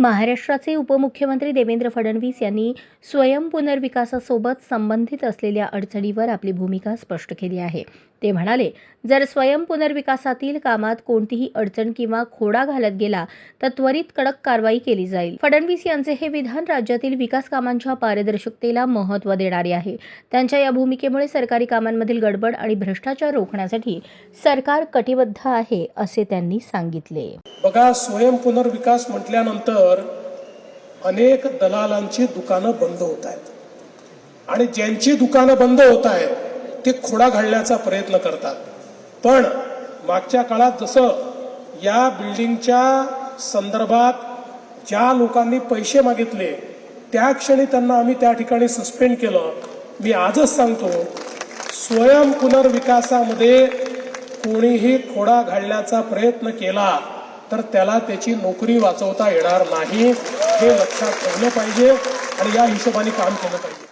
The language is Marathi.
महाराष्ट्राचे उपमुख्यमंत्री देवेंद्र फडणवीस यांनी स्वयं पुनर्विकासासोबत संबंधित असलेल्या अडचणीवर आपली भूमिका स्पष्ट केली आहे. ते म्हणाले, जर स्वयं पुनर्विकासातील कामात कोणतीही अडचण किंवा खोडा घालत गेला तर त्वरित कडक कारवाई केली जाईल. फडणवीस यांचे हे विधान राज्यातील विकास कामांच्या पारदर्शकतेला महत्त्व देणारे आहे. त्यांच्या या भूमिकेमुळे सरकारी कामांमधील गडबड आणि भ्रष्टाचार रोखण्यासाठी सरकार कटिबद्ध आहे, असे त्यांनी सांगितले. बघा, स्वयं पुनर्विकास म्हटल्यानंतर अनेक दलालांची दुकानं बंद होत आहेत आणि ज्यांची दुकानं बंद होत आहेत ते खोडा घालण्याचा प्रयत्न करतात. पण मागच्या काळात जसं या बिल्डिंगच्या संदर्भात ज्या लोकांनी पैसे मागितले त्या क्षणी त्यांना आम्ही त्या ठिकाणी सस्पेंड केलं. मी आजच सांगतो, स्वयं पुनर्विकासामध्ये कोणीही खोडा घालण्याचा प्रयत्न केला तर त्याला त्याची नोकरी वाचवता येणार नाही, हे लक्षात ठेवलं पाहिजे आणि या हिशोबाने काम केलं पाहिजे.